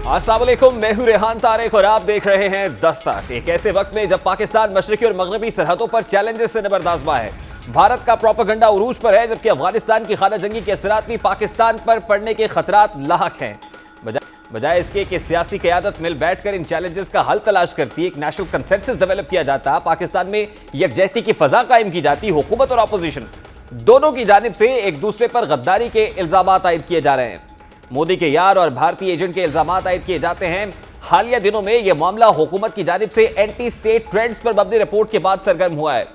अस्सलाम वालेकुम, मैं हूं रेहान तारिक और आप देख रहे हैं दस्तक। एक ऐसे वक्त में जब पाकिस्तान मशरकी और मगरबी सरहदों पर चैलेंजेस से नबरदाज़बा है, भारत का प्रोपेगेंडा उरूज पर है, जबकि अफगानिस्तान की खाना जंगी के असरात भी पाकिस्तान पर पड़ने के खतरात लाहक हैं। बजाय इसके कि सियासी क़यादत मिल बैठकर इन चैलेंजेस का हल तलाश करती, एक नेशनल कंसेंसस डेवलप किया जाता, पाकिस्तान में यकजहती की फजा कायम की जाती, हुकूमत और अपोजिशन दोनों की जानिब से एक दूसरे पर गद्दारी के इल्जाम आयद किए जा रहे हैं। मोदी के यार और भारतीय एजेंट के इल्जाम आयद किए जाते हैं। हालिया दिनों में यह मामला हुकूमत की जानिब से एंटी स्टेट ट्रेंड्स पर मबनी रिपोर्ट के बाद सरगर्म हुआ है।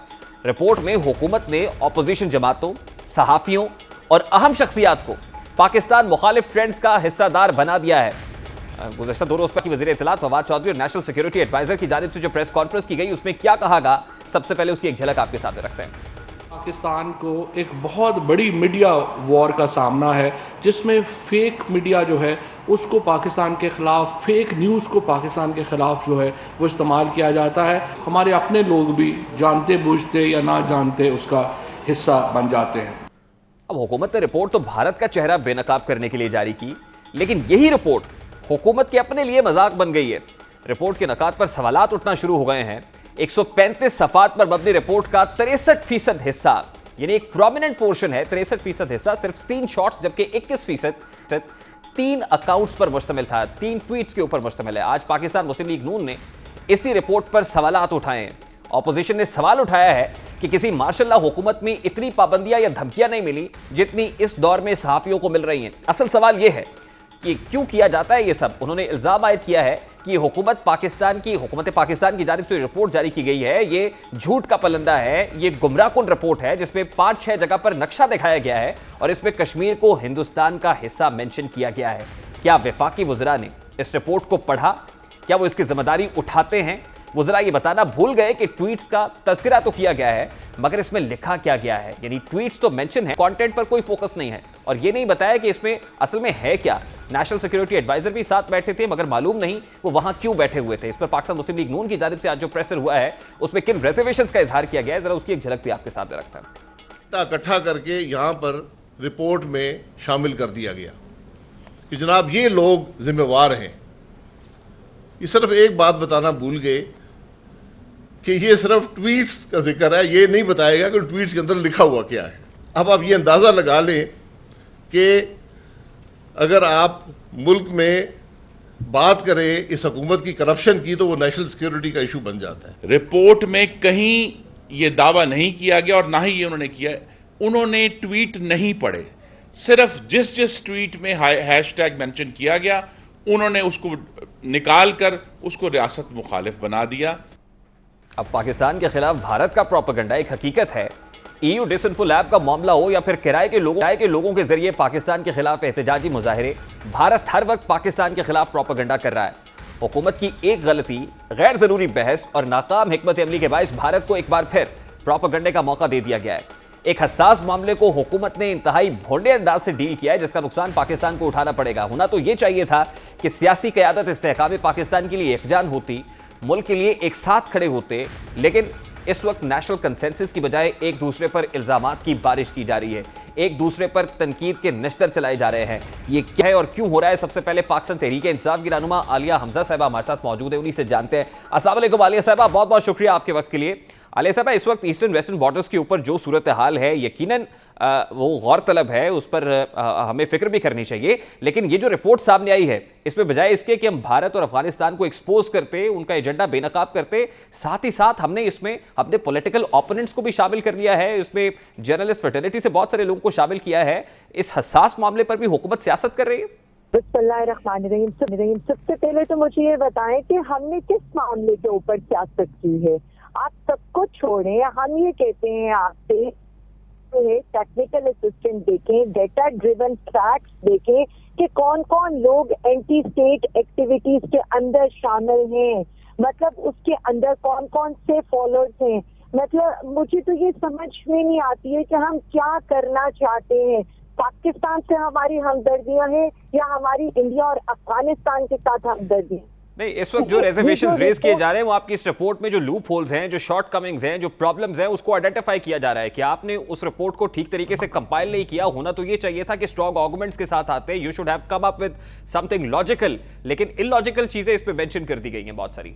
रिपोर्ट में हुकूमत ने अपोजिशन जमातों, सहाफियों और अहम शख्सियात को पाकिस्तान मुखालिफ ट्रेंड्स का हिस्सादार बना दिया है। गुज़श्ता 2 रोज़ की वज़ीर इत्तलात फवाद चौधरी और नेशनल सिक्योरिटी एडवाइजर की जानिब से जो प्रेस कॉन्फ्रेंस की गई, उसमें क्या कहा गया, सबसे पहले उसकी एक झलक आपके सामने रखते हैं। पाकिस्तान को एक बहुत बड़ी मीडिया वॉर का सामना है, जिसमें फेक मीडिया जो है उसको पाकिस्तान के खिलाफ, फेक न्यूज़ को पाकिस्तान के खिलाफ जो है वो इस्तेमाल किया जाता है। हमारे अपने लोग भी जानते बूझते या ना जानते उसका हिस्सा बन जाते हैं। अब हुकूमत ने रिपोर्ट तो भारत का चेहरा बेनकाब करने के लिए जारी की, लेकिन यही रिपोर्ट हुकूमत के अपने लिए मजाक बन गई है। रिपोर्ट के नकात पर सवालात उठना शुरू हो गए हैं। 135 सफ़ात पर मबनी रिपोर्ट का 63% हिस्सा, यानी एक प्रोमिनेंट पोर्शन है, 63% हिस्सा सिर्फ 3 शॉट्स, जबकि 21% 3 अकाउंट्स पर मुश्तमिल था, 3 ट्वीट्स के ऊपर मुश्तमिल है। आज पाकिस्तान मुस्लिम लीग नून ने इसी रिपोर्ट पर सवालात उठाए हैं। ऑपोजिशन ने सवाल उठाया है कि किसी मार्शल हुकूमत में इतनी पाबंदियां या धमकियां नहीं मिली जितनी इस दौर में सहाफियों को मिल रही हैं। असल सवाल यह है कि क्यों किया जाता है ये सब। उन्होंने इल्जाम आयद किया है कि हुकूमत पाकिस्तान की जानिब से रिपोर्ट जारी की गई है, ये झूठ का पलंदा है, ये गुमराहकुन रिपोर्ट है, जिसमें 5-6 जगह पर नक्शा दिखाया गया है और इसमें कश्मीर को हिंदुस्तान का हिस्सा मेंशन किया गया है। क्या वफाकी वज़रा ने इस रिपोर्ट को पढ़ा? क्या वो इसकी जिम्मेदारी उठाते हैं? वज़रा ये बताना भूल गए कि ट्वीट्स का तज़किरा तो किया गया है, मगर इसमें लिखा क्या गया है, यानी ट्वीट्स तो मेंशन है, कंटेंट पर कोई फोकस नहीं है और ये नहीं बताया कि इसमें असल में है क्या। नेशनल सिक्योरिटी एडवाइजर भी साथ बैठे थे, मगर मालूम नहीं वो वहां क्यों बैठे हुए थे। इस पर पाकिस्तान मुस्लिम लीग नून की जानिब से आज जो प्रेशर हुआ है, उसमें किन रिजर्वेशंस का इजहार किया गया है, जरा उसकी एक झलक भी आपके सामने रखता है। इकट्ठा करके यहां पर रिपोर्ट में शामिल कर दिया गया कि जनाब ये लोग जिम्मेवार हैं। ये सिर्फ एक बात बताना भूल गए कि ये सिर्फ ट्वीट्स का जिक्र है, ये नहीं बताएगा कि ट्वीट्स के अंदर लिखा हुआ क्या है। अब आप ये अंदाजा लगा लें कि अगर आप मुल्क में बात करें इस हुकूमत की करप्शन की, तो वो नेशनल सिक्योरिटी का इशू बन जाता है। रिपोर्ट में कहीं ये दावा नहीं किया गया और ना ही ये उन्होंने किया। उन्होंने ट्वीट नहीं पढ़े, सिर्फ जिस ट्वीट में हैशटैग मेंशन किया गया उन्होंने उसको निकाल कर उसको रियासत मुखालिफ बना दिया। अब पाकिस्तान के खिलाफ भारत का प्रोपेगेंडा एक हकीकत है। EU डिसइंफो लैब का मामला हो या फिर किराए के लोगों के जरिए पाकिस्तान के खिलाफ एहतजाजी मुजाहिरे, भारत हर वक्त पाकिस्तान के खिलाफ प्रोपेगेंडा कर रहा है। हुकूमत की एक गलती, गैर जरूरी बहस और नाकाम हिकमत अमली के बायस भारत को एक बार फिर प्रोपेगेंडे का मौका दे दिया गया है। एक हसास मामले को हुकूमत ने इंतहाई भोंडे अंदाज से डील किया है, जिसका नुकसान पाकिस्तान को उठाना पड़ेगा। होना तो यह चाहिए था कि सियासी क़यादत इस्तेहकाम पाकिस्तान के लिए एकजान होती, मुल्क के लिए एक साथ खड़े होते, लेकिन इस वक्त नेशनल कंसेंसस की बजाय एक दूसरे पर इल्जामात की बारिश की जा रही है, एक दूसरे पर तनकीद के नश्तर चलाए जा रहे हैं। ये क्या है और क्यों हो रहा है? सबसे पहले पाकिस्तान तहरीक इंसाफ की रहनुमा आलिया हमजा साहिबा हमारे साथ मौजूद है, उन्हीं से जानते हैं। अस्सलाम वालेकुम आलिया साहिबा, बहुत बहुत शुक्रिया आपके वक्त के लिए। आलिया साहिबा, इस वक्त ईस्टर्न वेस्टर्न बॉर्डर्स के ऊपर जो सूरत हाल है, यकीनन वो गौर तलब है, उस पर हमें फिक्र भी करनी चाहिए। लेकिन ये जो रिपोर्ट सामने आई है, इसमें बजाय इसके कि हम भारत और अफगानिस्तान को एक्सपोज करते, उनका एजेंडा बेनकाब करते, साथ ही साथ हमने इसमें अपने पॉलिटिकल ओपोनेंट्स को भी शामिल कर लिया है, इसमें जर्नलिस्ट फ्रेटर्निटी से बहुत सारे लोगों को शामिल किया है। इस हसास मामले पर भी हुकूमत सियासत कर रही है। बिस्मिल्लाहिर्रहमानिर्रहीम। सबसे पहले तो मुझे ये बताएं कि हमने किस मामले के ऊपर सियासत की है। आप सबको छोड़ें, हम ये कहते हैं आपसे टेक्निकल असिस्टेंट देखें, डेटा ड्रिवन फैक्ट्स देखें कि कौन कौन लोग एंटी स्टेट एक्टिविटीज के अंदर शामिल हैं, मतलब उसके अंदर कौन कौन से फॉलोअर्स हैं। मतलब मुझे तो ये समझ में नहीं आती है कि हम क्या करना चाहते हैं। पाकिस्तान से हमारी हमदर्दियां हैं या हमारी इंडिया और अफगानिस्तान के साथ हमदर्दियां? नहीं, इस वक्त जो रिजर्वेशंस रेज किए जा रहे हैं वो आपकी इस रिपोर्ट में जो लूप होल्स हैं, जो शॉर्ट कमिंग्स हैं, जो प्रॉब्लम्स हैं, उसको आइडेंटिफाई किया जा रहा है कि आपने उस रिपोर्ट को ठीक तरीके से कंपाइल नहीं किया। होना तो ये चाहिए था कि स्ट्रॉन्ग आर्गुमेंट्स के साथ आते, you should have come up with something logical, लेकिन इलॉजिकल चीजें इस पे मेंशन कर दी गई हैं बहुत सारी।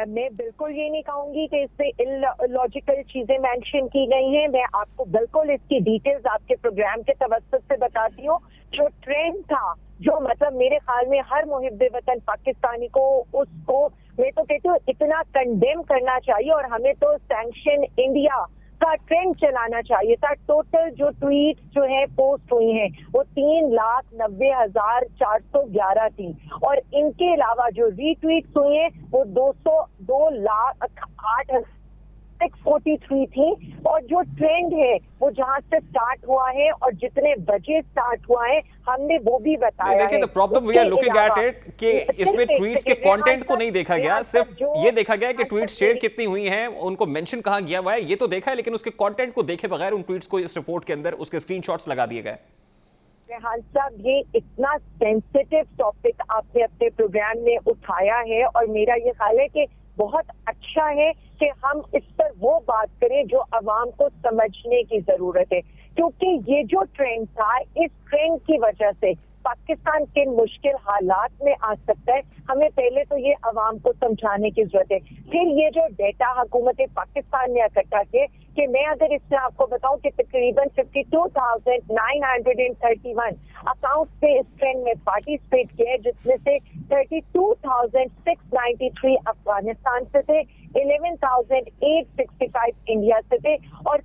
मैं बिल्कुल ये नहीं कहूंगी कि इससे इलॉजिकल चीजें मेंशन की गई हैं। मैं आपको बिल्कुल इसकी डिटेल्स आपके प्रोग्राम के तवज्जुह से बताती हूँ। जो ट्रेंड था, जो मतलब मेरे ख्याल में हर मुहिब्बे वतन पाकिस्तानी को उसको मैं तो कहती हूँ इतना कंडेम करना चाहिए और हमें तो सैंक्शन इंडिया का ट्रेंड चलाना चाहिए था। टोटल जो ट्वीट जो है पोस्ट हुई हैं वो 3,90,411 थी और इनके अलावा जो रीट्वीट हुई हैं वो 2,08,643 थी। और जो ट्रेंड है वो जहां से स्टार्ट हुआ है और जितने बजे स्टार्ट हुआ है हमने वो भी बताया है। देखिए, the problem we are looking at it कि इसमें ट्वीट्स के कंटेंट को नहीं देखा गया, सिर्फ ये देखा गया कि ट्वीट शेयर कितनी हुई हैं, उनको मेंशन कहां गया हुआ है ये तो देखा है, लेकिन उसके कंटेंट को देखे बगैर उन ट्वीट्स को इस रिपोर्ट के अंदर उसके स्क्रीनशॉट्स लगा दिए गए। रेहान साहब, ये इतना सेंसिटिव टॉपिक आपने अपने प्रोग्राम में उठाया है और मेरा ये ख्याल है कि बहुत अच्छा है कि हम इस पर वो बात करें जो अवाम को समझने की जरूरत है, क्योंकि ये जो ट्रेंड था, इस ट्रेंड की वजह से पाकिस्तान के मुश्किल हालात में आ सकता है। हमें पहले तो ये अवाम को समझाने की जरूरत है। फिर ये जो डेटा हुकूमत पाकिस्तान ने इकट्ठा किए कि मैं अगर इससे आपको बताऊं कि तकरीबन 52,931 अकाउंट पे इस ट्रेंड में पार्टिसिपेट किए, जिसमें से 32,693 अफगानिस्तान से थे, 11,865 इंडिया से थे और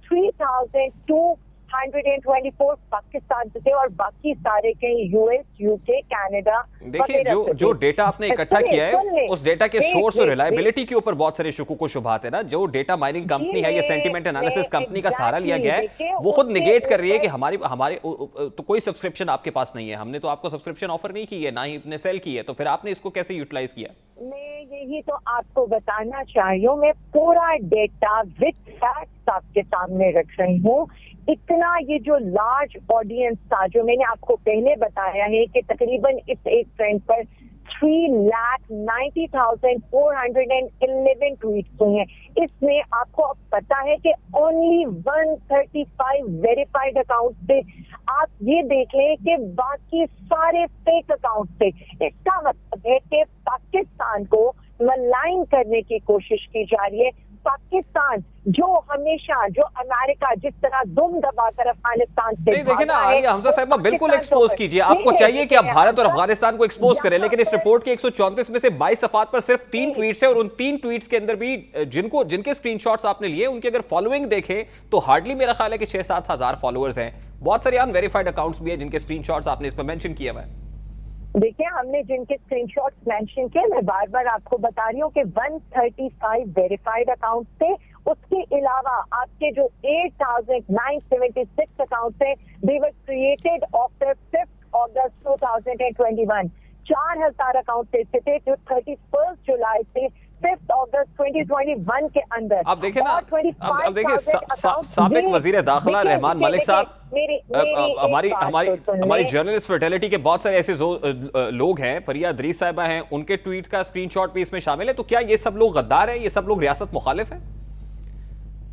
3,224 पाकिस्तान से थे और बाकी सारे कहीं यूएस, यूके, कनाडा। देखिए, जो डेटा आपने इकट्ठा किया है उस डेटा के सोर्स और रिलायबिलिटी के ऊपर बहुत सारे शुकूक व शुबहात है ना। जो डेटा माइनिंग कंपनी है या सेंटिमेंट एनालिसिस कंपनी का सहारा लिया गया है, वो खुद निगेट कर रही है कि हमारे तो कोई सब्सक्रिप्शन आपके पास नहीं है, हमने तो आपको सब्सक्रिप्शन ऑफर नहीं की है, ना ही अपने सेल की है, तो फिर आपने इसको कैसे यूटिलाइज किया? मैं यही तो आपको बताना चाहिए हूँ। मैं पूरा डेटा विद फैक्ट्स आपके सामने रख रही हूँ। इतना ये जो लार्ज ऑडियंस था, जो मैंने आपको पहले बताया है कि तकरीबन इस एक ट्रेंड पर 3,90,411 ट्वीट्स हुए हैं। इसमें आपको अब पता है कि ओनली 135 वेरीफाइड अकाउंट थे। आप ये देख लें कि बाकी सारे फेक अकाउंट थे। इसका मतलब है कि पाकिस्तान को मलाइन करने की कोशिश की जा रही है। पाकिस्तान जो हमेशा, जो अमेरिका जिस तरह दुम दबाकर अफगानिस्तान से, नहीं देखिए ना, आइए हमजा साहिबा बिल्कुल एक्सपोज कीजिए। आपको चाहिए कि आप भारत और अफगानिस्तान को एक्सपोज करें, लेकिन इस रिपोर्ट के 134 में से 22 सफात पर सिर्फ 3 ट्वीट्स है और उन 3 ट्वीट्स के अंदर भी जिनके स्क्रीनशॉट्स आपने लिए उनकी अगर फॉलोइंग देखें तो हार्डली मेरा ख्याल है कि 6-7 हजार फॉलोअर्स हैं। बहुत सारे अनवेरीफाइड अकाउंट्स भी है जिनके स्क्रीनशॉट्स आपने इस पर मेंशन किया हुआ है। देखिए, हमने जिनके स्क्रीनशॉट्स मेंशन किए, मैं बार बार आपको बता रही हूँ कि 135 वेरीफाइड अकाउंट्स थे। उसके अलावा आपके जो 8,976 अकाउंट्स हैं, they were created after 5 August 2021। 4,000 account ऐसे थे जो 31 जुलाई से 5 अगस्त 2021 के अंदर। अब देखिए ना, अब देखिए साबिक वजीर दाखिला रहमान मलिक साहब, हमारी जर्नलिस्ट फर्टिलिटी के बहुत सारे ऐसे लोग हैं, फरिया दरीस साहिबा हैं, उनके ट्वीट का स्क्रीनशॉट भी इसमें शामिल है। तो क्या ये सब लोग गद्दार हैं? ये सब लोग रियासत मुखालिफ हैं?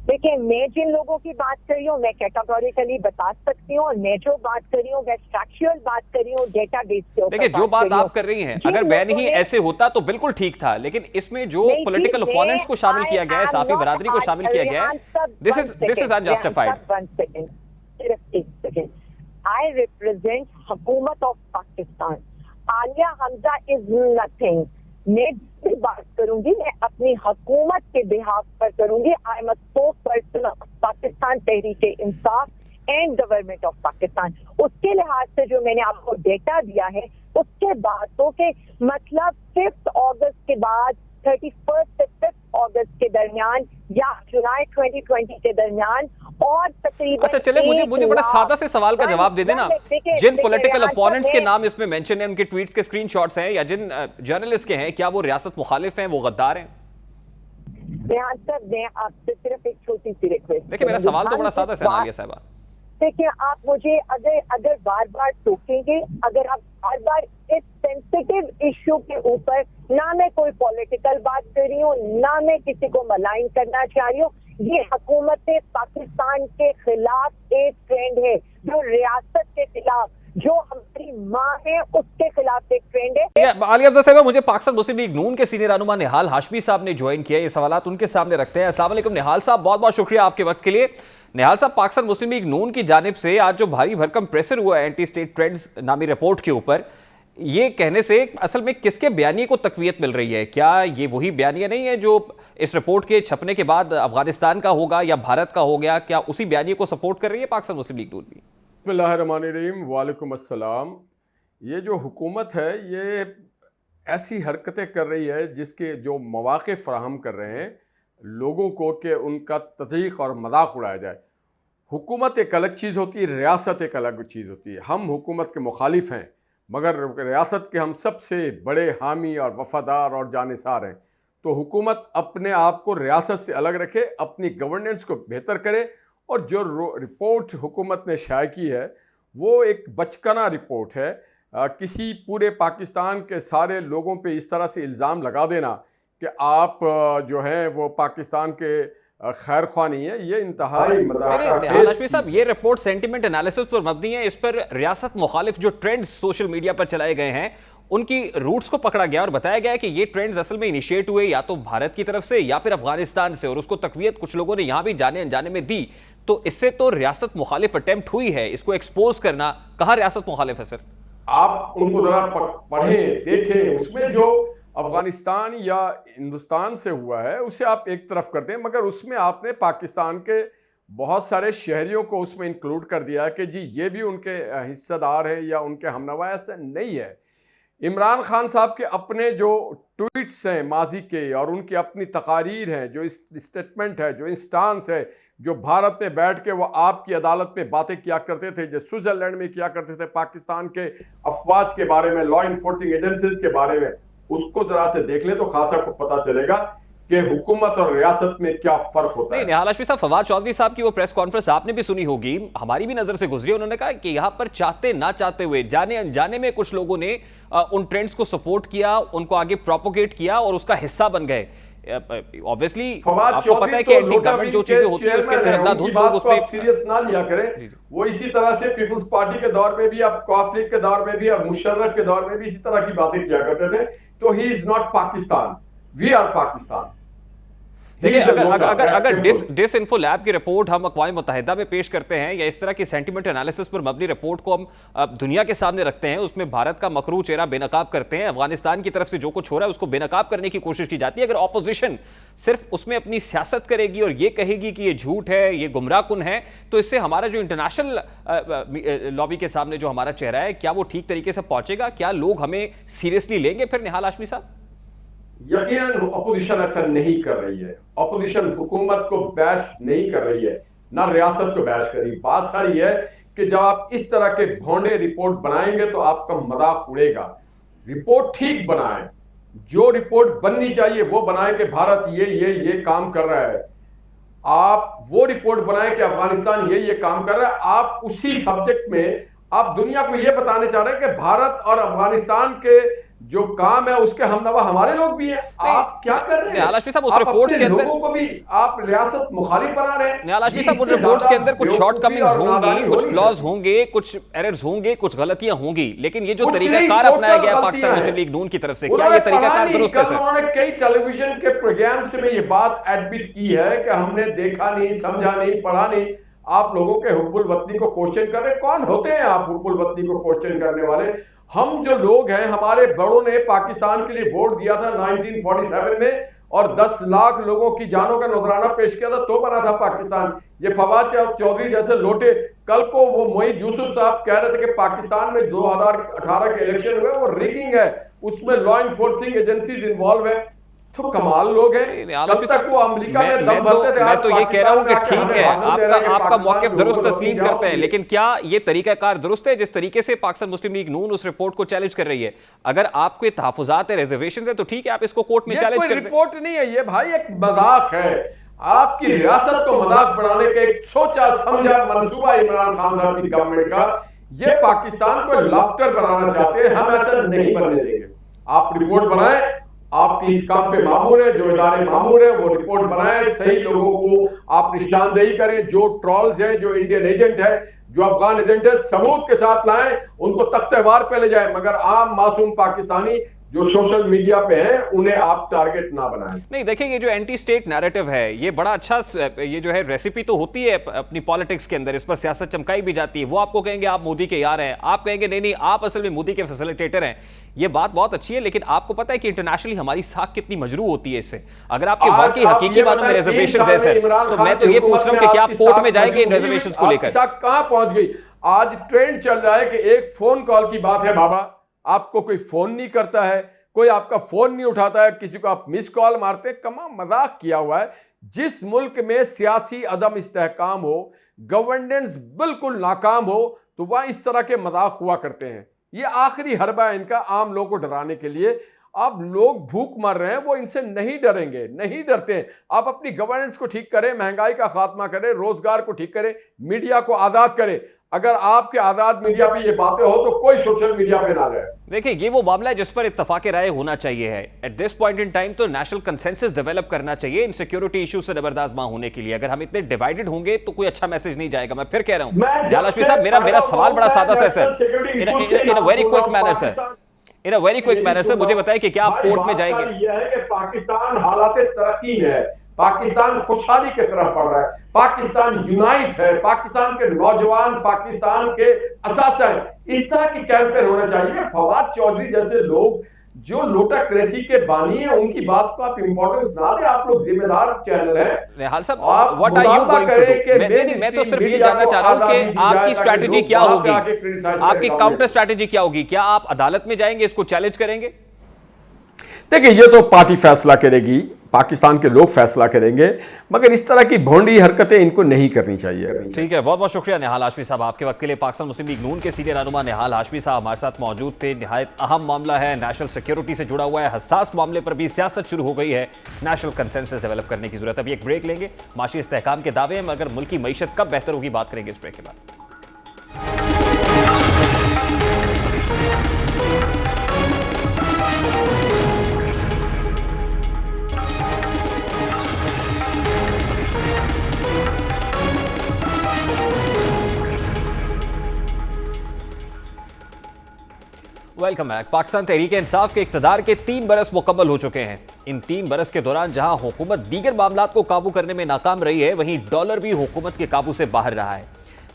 देखिए, मैं जिन लोगों की बात कर रही हूँ मैं कैटेगोरिकली बता सकती हूँ और मैं जो बात कर रही हूँ मैं फैक्चुअल बात कर रही हूँ, डेटाबेस के ऊपर। देखिए, जो बात आप कर रही हैं, अगर बैन ही ऐसे होता तो बिल्कुल ठीक था, लेकिन इसमें जो पॉलिटिकल ओपोनेंट्स को शामिल किया गया है, साफी बरादरी को शामिल किया गया है, दिस इज अनजस्टिफाइड। सिर्फ एक सेकेंड। आई रिप्रेजेंट हुकूमत of Pakistan. Alia Hamza is nothing. मैं जिस बात करूंगी मैं अपनी हुकूमत के बिहाफ पर करूंगी। I am a spoke person of Pakistan Tehreek Insaf and government of Pakistan. उसके लिहाज से जो मैंने आपको डेटा दिया है, उसके बाद तो के मतलब 5 अगस्त के बाद 31 से 5 अगस्त के दरमियान या जुलाई 2020 के दर्मियान और तकरीबन, अच्छा चले, मुझे बड़ा सादा से सवाल का जवाब दे देना। जिन पॉलिटिकल अपोनेंट्स के नाम इसमें मेंशन है, उनके ट्वीट्स के स्क्रीनशॉट्स हैं या जिन जर्नलिस्ट के हैं, क्या वो रियासत मुखालिफ हैं, वो गद्दार हैं? यहाँ तक मैं आपसे सिर्फ एक छोटी सी रिक्वेस्ट। देखिए, मेरा सवाल तो बड़ा सादा है आलिया साहिबा। देखिए, आप मुझे अगर बार बार टोकेंगे, अगर आप हर बार इस सेंसिटिव इश्यू के ऊपर ना मैं कोई पॉलिटिकल बात कर रही हूँ, ना मैं किसी को मलाइन करना चाह रही हूँ। ये हुकूमत पाकिस्तान के खिलाफ एक ट्रेंड है, जो रियासत के खिलाफ, जो हमारी माँ है उसके खिलाफ एक ट्रेंड है। आलिया अफजल साहब, मुझे पाकिस्तान मुस्लिम लीग नून के सीनियर रहनुमा निहाल हाशमी साहब ने ज्वाइन किया, ये सवालात उनके सामने रखते हैं। अस्सलाम वालेकुम निहाल साहब, बहुत बहुत शुक्रिया आपके वक्त के लिए। निहाल साहब, पाकिस्तान मुस्लिम लीग नून की जानिब से आज जो भारी भरकम प्रेशर हुआ है एंटी स्टेट ट्रेंड्स नामी रिपोर्ट के ऊपर, ये कहने से असल में किसके बयानिए को तकवीयत मिल रही है? क्या ये वही बयानिया नहीं है जो इस रिपोर्ट के छपने के बाद अफगानिस्तान का होगा या भारत का हो गया? क्या उसी बयानिए को सपोर्ट कर रही है पाकिस्तान मुस्लिम लीग नून भी? बिस्मिल्लाहिर्रहमानिर्रहीम, वालेकुम अस्सलाम। ये जो हुकूमत है ये ऐसी हरकतें कर रही है जिसके जो मौक़े फ़राहम कर रहे हैं लोगों को कि उनका तज़ीक़ और मजाक उड़ाया जाए। हुकूमत एक अलग चीज़ होती है, रियासत एक अलग चीज़ होती है। हम हुकूमत के मुखालिफ हैं, मगर रियासत के हम सबसे बड़े हामी और वफ़ादार और जानिसार हैं। तो हुकूमत अपने आप को रियासत से अलग रखे, अपनी गवर्नेंस को बेहतर करे, और जो रिपोर्ट हुकूमत ने शाया की है वो एक बचकाना रिपोर्ट है। किसी पूरे पाकिस्तान के सारे लोगों पे इस तरह से इल्ज़ाम लगा देना कि आप जो हैं वो पाकिस्तान के खैर ख्वाह नहीं है, ये इंतहाई हाशमी साहब, ये रिपोर्ट सेंटिमेंट एनालिसिस पर मबनी है। इस पर रियासत मुखालिफ जो ट्रेंड्स सोशल मीडिया पर चलाए गए हैं उनकी रूट्स को पकड़ा गया और बताया गया कि ये ट्रेंड्स असल में इनिशिएट हुए या तो भारत की तरफ से या फिर अफगानिस्तान से, और उसको तकवीयत कुछ लोगों ने यहां भी जाने अनजाने में दी। तो इससे तो रियासत मुखालिफ अटेम्प्ट हुई है, इसको एक्सपोज करना। कहाँ रियासत मुखालिफ है सर? आप उनको जरा पढ़ें, देखें, उसमें जो अफगानिस्तान या हिंदुस्तान से हुआ है उसे आप एक तरफ कर दें, मगर उसमें आपने पाकिस्तान के बहुत सारे शहरियों को उसमें इंक्लूड कर दिया कि जी ये भी उनके हिस्सेदार है या उनके हमनवा। ऐसा नहीं है। इमरान खान साहब के अपने जो ट्वीट्स हैं माजी के और उनकी अपनी तकारीर हैं, जो स्टेटमेंट है, जो इंस्टांस है, जो भारत में बैठ के वो आपकी अदालत में बातें किया करते थे, जो स्विट्ज़रलैंड में किया करते थे पाकिस्तान के अफवाज के बारे में, लॉ इन्फोर्सिंग एजेंसीज के बारे में, उसको जरा से देख ले तो खासा को पता चलेगा कि हुकूमत और रियासत में क्या फर्क होता है। निहाल हाशमी साहब, फवाद चौधरी साहब की वो प्रेस कॉन्फ्रेंस आपने भी सुनी होगी, हमारी भी नजर से गुजरी। उन्होंने कहा कि यहाँ पर चाहते ना चाहते हुए, जाने अनजाने में कुछ लोगों ने उन ट्रेंड्स को सपोर्ट किया, उनको आगे प्रोपोगेट किया और उसका हिस्सा बन गए। ऑब्वियसली आपको पता है कि एंटी गवर्नमेंट जो चीजें होती है उसके अंदर अंधाधुंध लोग उस पे सीरियस ना लिया करें। वो इसी तरह से पीपल्स पार्टी के दौर में भी, अब कॉफ लीग के दौर में भी और मुशर्रफ के दौर में भी इसी तरह की बातें किया करते थे। तो he is not Pakistan, we are Pakistan. देखिए, अगर डिसइंफो लैब की रिपोर्ट हम अक़वाम मुत्तहिदा में पेश करते हैं या इस तरह की सेंटिमेंट एनालिसिस पर मबनी रिपोर्ट को हम दुनिया के सामने रखते हैं, उसमें भारत का मकरू चेहरा बेनकाब करते हैं, अफगानिस्तान की तरफ से जो कुछ हो रहा है उसको बेनकाब करने की कोशिश की जाती है। अगर ऑपोजिशन सिर्फ उसमें अपनी सियासत करेगी और ये कहेगी कि ये झूठ है, ये गुमराहकुन है, तो इससे हमारा जो इंटरनेशनल लॉबी के सामने जो हमारा चेहरा है, क्या वो ठीक तरीके से पहुंचेगा? क्या लोग हमें सीरियसली लेंगे फिर? निहाल हाशमी साहब, यकीनन अपोजिशन ऐसा नहीं कर रही है। अपोजिशन हुकूमत को बैश नहीं कर रही है, ना रियासत को बैश कर रही। बात सारी है कि जब आप इस तरह के भोंडे रिपोर्ट बनाएंगे तो आपका मजाक उड़ेगा। रिपोर्ट ठीक बनाएं, जो रिपोर्ट बननी चाहिए वो बनाएं कि भारत ये काम कर रहा है। आप वो रिपोर्ट बनाएं कि अफगानिस्तान ये काम कर रहा है। आप उसी सब्जेक्ट में आप दुनिया को ये बताने चाह रहे हैं कि भारत और अफगानिस्तान के जो काम है उसके हमनवा हमारे लोग भी हैं। आप क्या कर रहे हैं? हाशमी साहब, उस रिपोर्ट्स के अंदर लोगों को भी आप रियासत मुखालिफ बना रहे हैं। हाशमी साहब, उन रिपोर्ट्स के अंदर कुछ शॉर्टकमिंग्स होंगी, कुछ फ्लॉज होंगे, कुछ एरर्स होंगे, कुछ गलतियां होंगी, लेकिन ये जो तरीकाकार अपनाया गया पाकिस्तान मुस्लिम लीग नून की तरफ से, क्या ये तरीकाकार दुरुस्त है सर? उन्होंने कई टेलीविजन के प्रोग्राम से में ये बात एडमिट की है कि हमने देखा नहीं, समझा नहीं, पढ़ा नहीं। आप लोगों के हुब्बुल वतनी को क्वेश्चन कर रहे, कौन होते हैं आप हुब्बुल वतनी को क्वेश्चन करने वाले? हम जो लोग हैं, हमारे बड़ों ने पाकिस्तान के लिए वोट दिया था 1947 में और 10 लाख लोगों की जानों का नजराना पेश किया था, तो बना था पाकिस्तान। ये फवाद चौधरी जैसे लोटे, कल को वो मोईद यूसुफ साहब कह रहे थे कि पाकिस्तान में 2018 के इलेक्शन हुए वो रिगिंग है, उसमें लॉ इन्फोर्सिंग एजेंसीज इन्वॉल्व है। तो कमाल लोग हैं। कब तक वो अमेरिका में दम भरते थे, मैं तो ये कह रहा हूं कि ठीक है, आपका मौक़िफ़ दुरुस्त तस्लीम करते हैं, लेकिन क्या ये तरीकाकार दुरुस्त है जिस तरीके से पाकिस्तान मुस्लिम लीग नून उस रिपोर्ट को चैलेंज कर रही है? अगर आपके तहफ़्फ़ुज़ात है, रिजर्वेशन है, तो ठीक है, आप इसको कोर्ट में चैलेंज कर। रिपोर्ट नहीं है ये भाई, एक मजाक है। आपकी रियासत को मजाक बनाने का एक सोचा समझा मंसूबा इमरान खान साहब की गवर्नमेंट का। ये पाकिस्तान को लाफ्टर बनाना चाहते हैं। हम ऐसा नहीं बनने देंगे। आप रिपोर्ट बनाएं, आपकी इस काम पे मामूर है, जो इदारे मामूर है वो रिपोर्ट बनाएं, सही लोगों को आप निशानदेही करें। जो ट्रॉल्स हैं, जो इंडियन एजेंट है, जो अफगान एजेंट है, सबूत के साथ लाएं, उनको तख्तेवार पे ले जाएं। मगर आम मासूम पाकिस्तानी जो सोशल मीडिया पे हैं, उन्हें आप टारगेट ना बनाएं। नहीं, देखिए ये जो एंटी स्टेट नैरेटिव है, ये बड़ा अच्छा, ये जो है रेसिपी तो होती है अपनी पॉलिटिक्स के अंदर, इस पर सियासत चमकाई भी जाती है। वो आपको कहेंगे आप मोदी के यार हैं, आप कहेंगे नहीं नहीं आप असल में मोदी के फैसिलिटेटर हैं। ये बात बहुत अच्छी है, लेकिन आपको पता है कि इंटरनेशनली हमारी साख कितनी मजरू होती है इससे। अगर आपके वाकई हकीकी मानों में रिजर्वेशन है सर, तो मैं तो ये पूछ रहा हूं कि क्या आप कोर्ट में जाएंगे इन रिजर्वेशंस को लेकर? कहां पहुंच गई? आज ट्रेंड चल रहा है कि एक फोन कॉल की बात है बाबा, आपको कोई फोन नहीं करता है, कोई आपका फोन नहीं उठाता है, किसी को आप मिस कॉल मारते हैं। कमा मजाक किया हुआ है। जिस मुल्क में सियासी अदम इस्तेहकाम हो, गवर्नेंस बिल्कुल नाकाम हो, तो वह इस तरह के मजाक हुआ करते हैं। ये आखिरी हरबा है इनका आम लोगों को डराने के लिए। अब लोग भूख मर रहे हैं, वो इनसे नहीं डरेंगे, नहीं डरते हैं। आप अपनी गवर्नेंस को ठीक करें, महंगाई का खात्मा करें, रोजगार को ठीक करें, मीडिया को आजाद करें। अगर आपके आजाद मीडिया पे ये बातें हो तो कोई सोशल मीडिया पे ना जाए। देखिए ये वो मामला है जिस पर इत्तेफाक राय होना चाहिए है। At this point in time तो नेशनल कंसेंसस डेवलप करना चाहिए इन सिक्योरिटी इशू से जबरदस्त मां होने के लिए। अगर हम इतने डिवाइडेड होंगे तो कोई अच्छा मैसेज नहीं जाएगा। मैं फिर कह रहा हूं निहाल हाशमी साहब, मेरा सवाल बड़ा सादा सा है sir, in a very quick manner sir, in a very quick manner sir, मुझे बताएं कि क्या आप कोर्ट में जाएंगे? यह है कि पाकिस्तान हालात तरक्की में है, पाकिस्तान खुशहाली की तरफ बढ़ रहा है, पाकिस्तान यूनाइट है, पाकिस्तान के नौजवान पाकिस्तान के असासा है। इस तरह के कैंपेन होना चाहिए। फवाद चौधरी जैसे लोग जो लोटाक्रेसी के बानी है, उनकी बात को आप इंपॉर्टेंस ना दें। आप लोग जिम्मेदार चैनल हैं। निहाल साहब, what are you going to do? मैं तो सिर्फ ये जानना चाह रहा हूं कि आपकी स्ट्रैटेजी क्या होगी, आपकी काउंटर स्ट्रैटेजी क्या होगी? क्या आप अदालत में जाएंगे, इसको चैलेंज करेंगे? देखिए ये तो पार्टी फैसला करेगी, पाकिस्तान के लोग फैसला करेंगे, मगर इस तरह की भोंडी हरकतें इनको नहीं करनी चाहिए। ठीक है, बहुत बहुत शुक्रिया निहाल हाशमी साहब आपके वक्त के लिए। पाकिस्तान मुस्लिम लीग नून के सीनियर रहनुमा निहाल हाशमी साहब हमारे साथ मौजूद थे। निहायत अहम मामला है, नेशनल सिक्योरिटी से जुड़ा हुआ है, हसास मामले पर भी सियासत शुरू हो गई है। नेशनल कंसेंसस डेवलप करने की जरूरत है। अभी एक ब्रेक लेंगे, माशी इस्तेहकाम के दावे हैं, मगर मुल्क की मईशत कब बेहतर होगी बात करेंगे इस ब्रेक के बाद। Welcome back. पाकिस्तान तहरीक इंसाफ के इक़्तिदार के 3 बरस मुकम्मल हो चुके हैं। इन 3 बरस के दौरान जहां हुकूमत दीगर मामलात को काबू करने में नाकाम रही है, वहीं डॉलर भी हुकूमत के काबू से बाहर रहा है।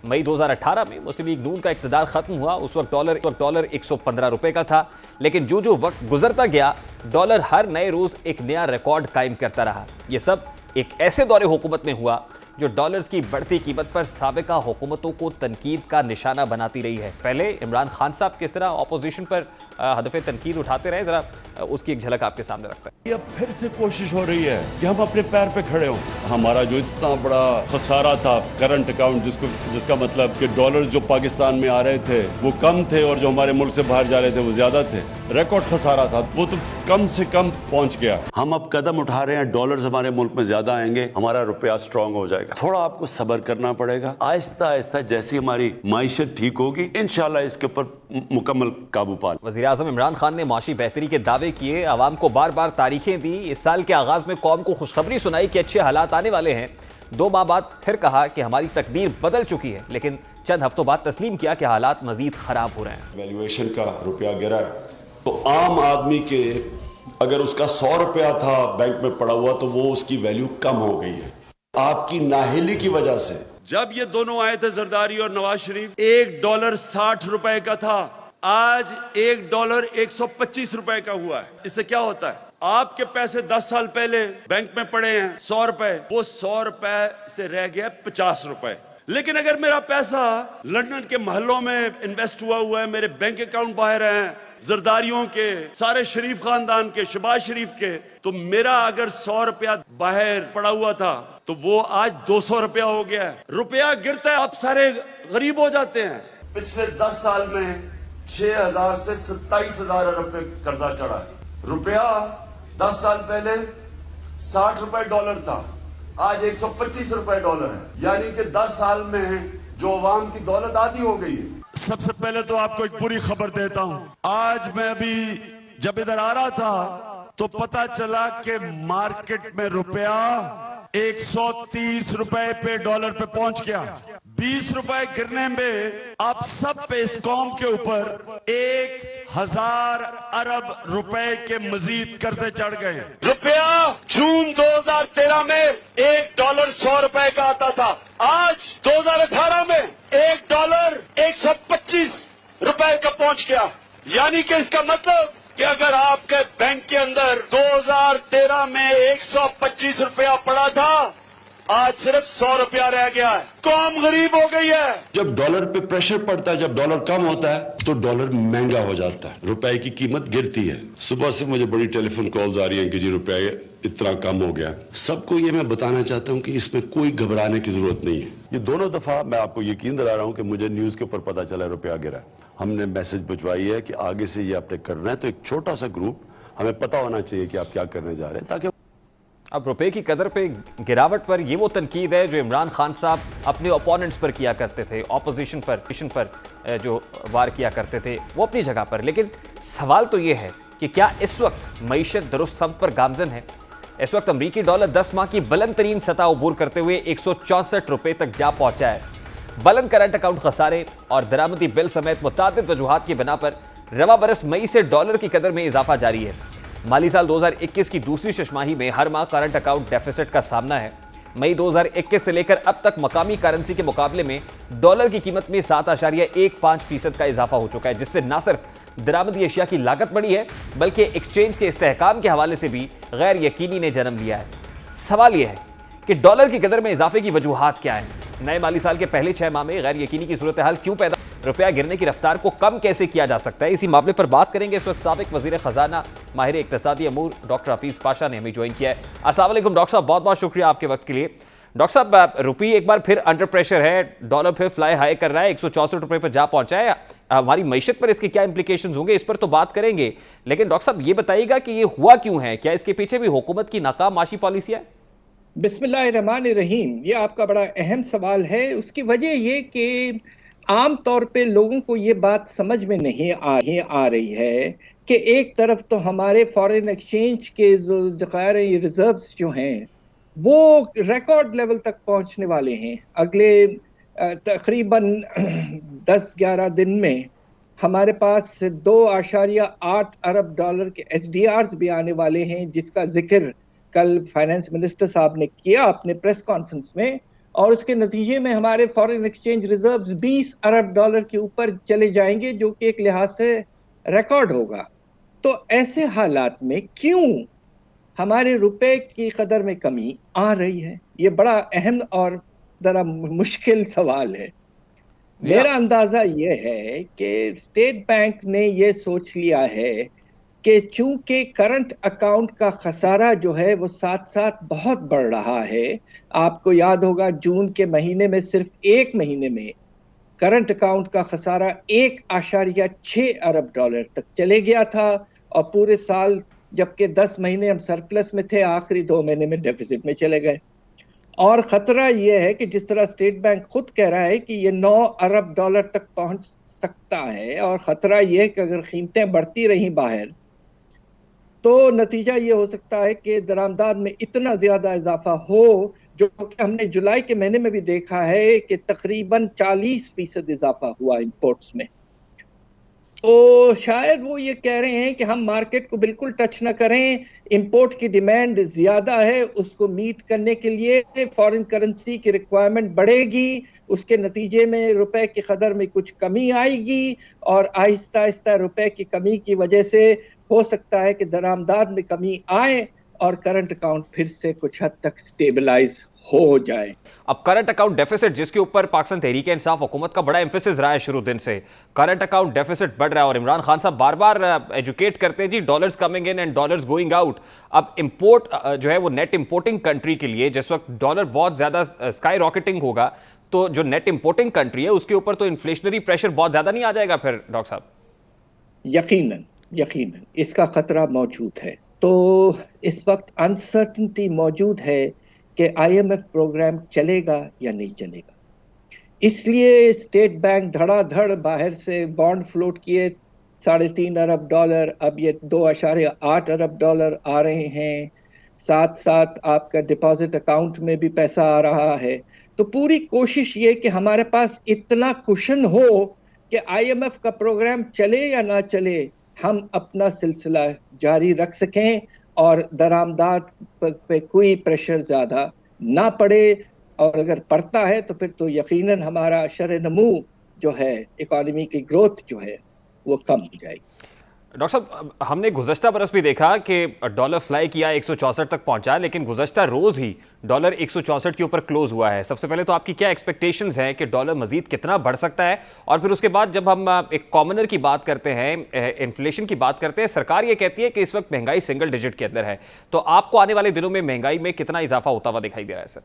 मई 2018 में मुस्लिम लीग नून का इक़्तिदार खत्म हुआ। उस वक्त डॉलर 115 रुपए का था, लेकिन जो वक्त गुजरता गया, डॉलर हर नए रोज एक नया रिकॉर्ड कायम करता रहा। यह सब एक ऐसे दौरे हुकूमत में हुआ जो डॉलर्स की बढ़ती कीमत पर साबिका हुकूमतों को तनकीद का निशाना बनाती रही है। पहले इमरान खान साहब किस तरह ऑपोजिशन पर हदफ़े तनकीद उठाते रहे, जरा उसकी एक झलक आपके सामने रखते हैं। अब फिर से कोशिश हो रही है कि हम अपने पैर पे खड़े हों। हमारा जो इतना बड़ा खसारा था करंट अकाउंट, जिसका मतलब कि डॉलर जो पाकिस्तान में आ रहे थे वो कम थे और जो हमारे मुल्क से बाहर जा रहे थे वो ज्यादा थे, रिकॉर्ड खसारा था, वो तो कम से कम पहुंच गया। हम अब कदम उठा रहे हैं, डॉलर्स हमारे मुल्क में ज्यादा आएंगे, हमारा रुपया स्ट्रांग हो जाएगा। थोड़ा आपको सब्र करना पड़ेगा। आहिस्ता आहिस्ता जैसी हमारी माइशत ठीक होगी, इंशाल्लाह इसके ऊपर मुकम्मल काबू पा। वज़ीर आज़म इमरान खान ने माशी बेहतरी के दावे किए, आवाम को बार बार तारीखें दी। इस साल के आगाज में कौम को खुशखबरी सुनाई कि अच्छे हालात आने वाले हैं। 2 माह बाद फिर कहा कि हमारी तकदीर बदल चुकी है, लेकिन चंद हफ्तों बाद तस्लीम किया कि हालात मजीद खराब हो रहे हैं। वैल्यूएशन का रुपया गिरा है, तो आम आदमी के अगर उसका 100 रुपया था बैंक में पड़ा हुआ, तो वो उसकी वैल्यू कम हो गई है आपकी नाहिली की वजह से। जब ये दोनों आए थे जरदारी और नवाज शरीफ, $1 60 रुपए का था, आज $1 125 रुपए का हुआ है। इससे क्या होता है, आपके पैसे 10 साल पहले बैंक में पड़े हैं 100 रुपए, वो 100 रुपए से रह गया 50 रुपए। लेकिन अगर मेरा पैसा लंदन के महलों में इन्वेस्ट हुआ है, मेरे बैंक अकाउंट बाहर हैं, जरदारियों के, सारे शरीफ खानदान के, शहबाज शरीफ के, तो मेरा अगर 100 रुपया बाहर पड़ा हुआ था तो वो आज 200 रुपया हो गया है। रुपया गिरता है, आप सारे गरीब हो जाते हैं। पिछले 10 साल में 6,000 से 27,000 अरब पे कर्जा चढ़ा है। रुपया 10 साल पहले 60 रुपए डॉलर था, आज 125 रुपए डॉलर है। यानी कि 10 साल में जो अवाम की दौलत आधी हो गई है। सबसे पहले तो आपको एक बुरी खबर देता हूं। आज मैं अभी जब इधर आ रहा था तो पता चला कि मार्केट में रुपया 130 रुपए पे डॉलर पे पहुंच गया। 20 रुपए गिरने में आप सब पे इस कौम के ऊपर 1000 अरब रुपए के मजीद कर्जे चढ़ गए। रुपया जून 2013 में $1 100 रुपए का आता था, आज 2018 में $1 125 रुपए का पहुंच गया। यानी कि इसका मतलब कि अगर आपके बैंक के अंदर 2013 में 125 रुपया पड़ा था, आज सिर्फ 100 रुपया रह गया है। कौम गरीब हो गई है। जब डॉलर पे प्रेशर पड़ता है, जब डॉलर कम होता है तो डॉलर महंगा हो जाता है, रुपए की कीमत गिरती है। सुबह से मुझे बड़ी टेलीफोन कॉल्स आ रही हैं कि जी रुपया इतना कम हो गया। सबको ये मैं बताना चाहता हूं कि इसमें कोई घबराने की जरूरत नहीं है। ये दोनों दफा मैं आपको यकीन दिला रहा हूं कि मुझे न्यूज के ऊपर पता चला रुपया गिरा। हमने मैसेज भिजवाई है कि आगे से ये आपने करना है, तो एक छोटा सा ग्रुप हमें पता होना चाहिए कि आप क्या करने जा रहे हैं, ताकि अब रुपए की कदर पे गिरावट पर ये वो तनकीद है जो इमरान खान साहब अपने ओपोनेंट्स पर किया करते थे, ऑपोजिशन पर जो वार किया करते थे, वो अपनी जगह पर। लेकिन सवाल तो ये है कि क्या इस वक्त मईशत दुरुस्त सम पर गामजन है? इस वक्त अमरीकी डॉलर 10 माह की बुलंद तरीन सतह उबूर करते हुए 164 रुपए तक जा पहुंचा है। बुलंद करंट अकाउंट खसारे और दरामदी बिल समेत मुतादिद वजूहात की बिना पर रवा बरस मई से डॉलर की कदर में इजाफा जारी है। माली साल 2021 की दूसरी छमाही में हर माह करंट अकाउंट डेफिसिट का सामना है। मई 2021 से लेकर अब तक मकामी करेंसी के मुकाबले में डॉलर की कीमत में 7.15% का इजाफा हो चुका है, जिससे न सिर्फ दरामदी एशिया की लागत बढ़ी है बल्कि एक्सचेंज के इस्तेहकाम के हवाले से भी गैर यकीनी ने जन्म लिया है। सवाल यह है कि डॉलर की कदर में इजाफे की वजूहात क्या है? नए माली साल के पहले 6 माह में गैर यकीनी की सूरत हाल क्यों पैदा? रुपया गिरने की रफ्तार को कम कैसे किया जा सकता है? इसी मामले पर बात करेंगे। इस वक्त साबिक वजीर खजाना माहिर इक्तसादी अमूर डॉक्टर हफीज पाशा ने हमें ज्वाइन किया है। अस्सलाम वालेकुम डॉक्टर साहब, बहुत बहुत शुक्रिया आपके वक्त के लिए। डॉक्टर साहब, रुपये एक बार फिर अंडर प्रेशर है, डॉलर फिर फ्लाई हाई कर रहा है, 164 रुपये पर जा पहुंचा है। हमारी मईशत पर इसके क्या इंप्लीकेशन होंगे, इस पर तो बात करेंगे। लेकिन डॉक्टर साहब ये बताइएगा कि ये हुआ क्यों है? क्या इसके पीछे भी हुकूमत की नाकाम माशी पॉलिसी है? बिस्मिल्लाहिर्रहमानिर्रहीम, ये आपका बड़ा अहम सवाल है। उसकी वजह ये कि आम तौर पे लोगों को ये बात समझ में नहीं आ रही है कि एक तरफ तो हमारे फॉरेन एक्सचेंज के जो ज़खायर रिजर्व्स जो हैं वो रिकॉर्ड लेवल तक पहुंचने वाले हैं। अगले तकरीबन 10-11 दिन में हमारे पास 2.8 अरब डॉलर के SDRs भी आने वाले हैं, जिसका जिक्र कल फाइनेंस मिनिस्टर साहब ने किया अपने प्रेस कॉन्फ्रेंस में। और उसके नतीजे में हमारे फॉरेन एक्सचेंज रिजर्व्स 20 अरब डॉलर के ऊपर चले जाएंगे, जो कि एक लिहाज से रिकॉर्ड होगा। तो ऐसे हालात में क्यों हमारे रुपए की कदर में कमी आ रही है? ये बड़ा अहम और जरा मुश्किल सवाल है। मेरा अंदाजा ये है कि स्टेट बैंक ने ये सोच लिया है कि चूंकि करंट अकाउंट का खसारा जो है वो साथ साथ बहुत बढ़ रहा है। आपको याद होगा जून के महीने में सिर्फ एक महीने में करंट अकाउंट का खसारा 1.6 अरब डॉलर तक चले गया था, और पूरे साल जबकि 10 महीने हम सरप्लस में थे, आखिरी 2 महीने में डेफिसिट में चले गए। और खतरा यह है कि जिस तरह स्टेट बैंक खुद कह रहा है कि ये 9 अरब डॉलर तक पहुंच सकता है, और खतरा यह है कि अगर कीमतें बढ़ती रहीं बाहर तो नतीजा ये हो सकता है कि दरामदाद में इतना ज्यादा इजाफा हो, जो कि हमने जुलाई के महीने में भी देखा है कि तकरीबन 40% इजाफा हुआ इंपोर्ट्स में। तो शायद वो ये कह रहे हैं कि हम मार्केट को बिल्कुल टच ना करें, इंपोर्ट की डिमांड ज्यादा है, उसको मीट करने के लिए फॉरेन करेंसी की रिक्वायरमेंट बढ़ेगी, उसके नतीजे में रुपए की कदर में कुछ कमी आएगी, और आहिस्ता आहिस्ता रुपए की कमी की वजह से हो सकता है कि दरामदाद में कमी आए और करंट अकाउंट फिर से कुछ हद तक स्टेबलाइज हो जाए। अब करंट अकाउंट डेफिसिट, जिसके ऊपर पाकिस्तान तहरीक इंसाफ हुकूमत का बड़ा एम्फेसिस रहा है शुरू दिन से, करंट अकाउंट डेफिसिट बढ़ रहा है और इमरान खान साहब बार बार एजुकेट करते हैं जी dollars coming in and dollars going out. अब इंपोर्ट जो है वो नेट इंपोर्टिंग कंट्री के लिए जिस वक्त डॉलर बहुत ज्यादा स्काई रॉकेटिंग होगा, तो जो नेट इंपोर्टिंग कंट्री है उसके ऊपर तो इन्फ्लेशनरी प्रेशर बहुत ज्यादा नहीं आ जाएगा फिर डॉक्टर साहब? यकीनन इसका खतरा मौजूद है। तो इस वक्त अनसर्टेनिटी मौजूद है कि IMF प्रोग्राम चलेगा या नहीं चलेगा। इसलिए स्टेट बैंक धड़ाधड़ बाहर से बॉन्ड फ्लोट किए, $3.5 अरब, अब ये $2.8 अरब आ रहे हैं। साथ साथ आपका डिपॉजिट अकाउंट में भी पैसा आ रहा है। तो पूरी कोशिश ये कि हमारे पास इतना कुशन हो कि आईएमएफ का प्रोग्राम चले या ना चले, हम अपना सिलसिला जारी रख सकें और दरामदात पे कोई प्रेशर ज्यादा ना पड़े। और अगर पड़ता है तो फिर तो यकीनन हमारा शर-ए-नमू जो है, इकोनॉमी की ग्रोथ जो है, वो कम हो जाएगी। डॉक्टर साहब, हमने गुज़श्ता बरस भी देखा कि डॉलर फ्लाई किया 164 तक पहुंचा, लेकिन गुज़श्ता रोज़ ही डॉलर 164 के ऊपर क्लोज हुआ है। सबसे पहले तो आपकी क्या एक्सपेक्टेशंस हैं कि डॉलर मजीद कितना बढ़ सकता है? और फिर उसके बाद जब हम एक कॉमनर की बात करते हैं, इन्फ्लेशन की बात करते हैं, सरकार ये कहती है कि इस वक्त महंगाई सिंगल डिजिट के अंदर है। तो आपको आने वाले दिनों में महंगाई में कितना इजाफा होता हुआ दिखाई दे रहा है सर?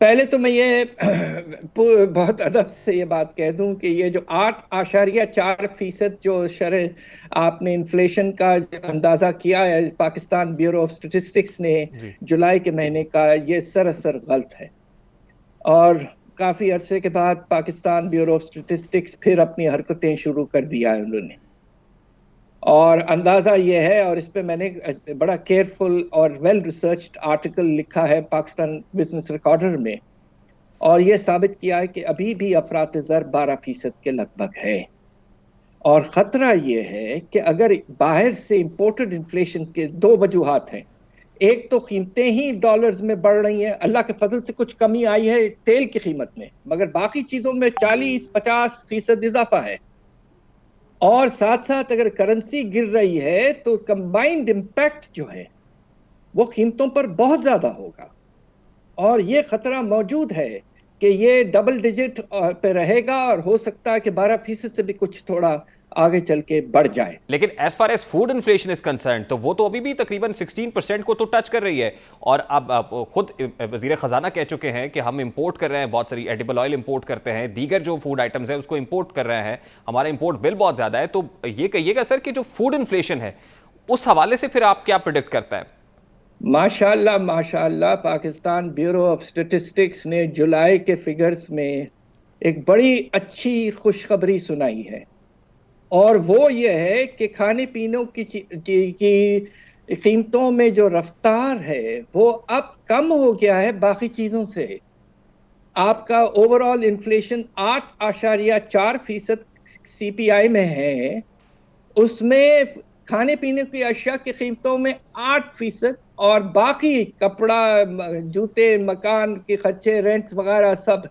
पहले तो मैं ये बहुत अदब से ये बात कह दूं कि ये जो 8.4% जो आपने इन्फ्लेशन का अंदाजा किया है पाकिस्तान ब्यूरो ऑफ स्टैटिस्टिक्स ने जुलाई के महीने का, ये सरासर गलत है। और काफी अरसे के बाद पाकिस्तान ब्यूरो ऑफ स्टैटिस्टिक्स फिर अपनी हरकतें शुरू कर दिया है उन्होंने। और अंदाजा ये है, और इस पे मैंने बड़ा केयरफुल और वेल रिसर्च्ड आर्टिकल लिखा है पाकिस्तान बिजनेस रिकॉर्डर में, और ये साबित किया है कि अभी भी अफरात-ए-ज़र 12% के लगभग है। और खतरा ये है कि अगर बाहर से इंपोर्टेड इन्फ्लेशन के दो वजूहात हैं। एक तो कीमतें ही डॉलर्स में बढ़ रही हैं, अल्लाह के फजल से कुछ कमी आई है तेल की कीमत में, मगर बाकी चीजों में 40-50% इजाफा है। और साथ साथ अगर करेंसी गिर रही है तो कंबाइंड इम्पैक्ट जो है वो कीमतों पर बहुत ज्यादा होगा। और ये खतरा मौजूद है कि ये डबल डिजिट पे रहेगा और हो सकता है कि 12% से भी कुछ थोड़ा आगे चल के बढ़ जाए। लेकिन as far as food inflation is concern तो वो तो अभी भी तकरीबन 16% को तो टच कर रही है। और अब खुद वजीर खजाना कह चुके हैं कि हम इंपोर्ट कर रहे हैं, बहुत सारी एडिबल ऑयल इंपोर्ट करते हैं, दीगर जो फूड आइटम्स हैं उसको इंपोर्ट कर रहे हैं, हमारा इंपोर्ट बिल बहुत ज्यादा है। तो ये कहिएगा सर कि जो फूड इन्फ्लेशन है उस हवाले से फिर आप क्या प्रिडिक्ट करता है? माशाल्लाह माशाल्लाह, पाकिस्तान ब्यूरो ऑफ स्टैटिस्टिक्स ने जुलाई के फिगर्स में एक बड़ी अच्छी खुशखबरी सुनाई है, और वो ये है कि खाने पीने की कीमतों में जो रफ्तार है वो अब कम हो गया है बाकी चीजों से। आपका ओवरऑल इन्फ्लेशन 8.4% CPI में है, उसमें खाने पीने की अशिया की कीमतों में 8%, और बाकी कपड़ा, जूते, मकान के खर्चे, रेंट वगैरह सब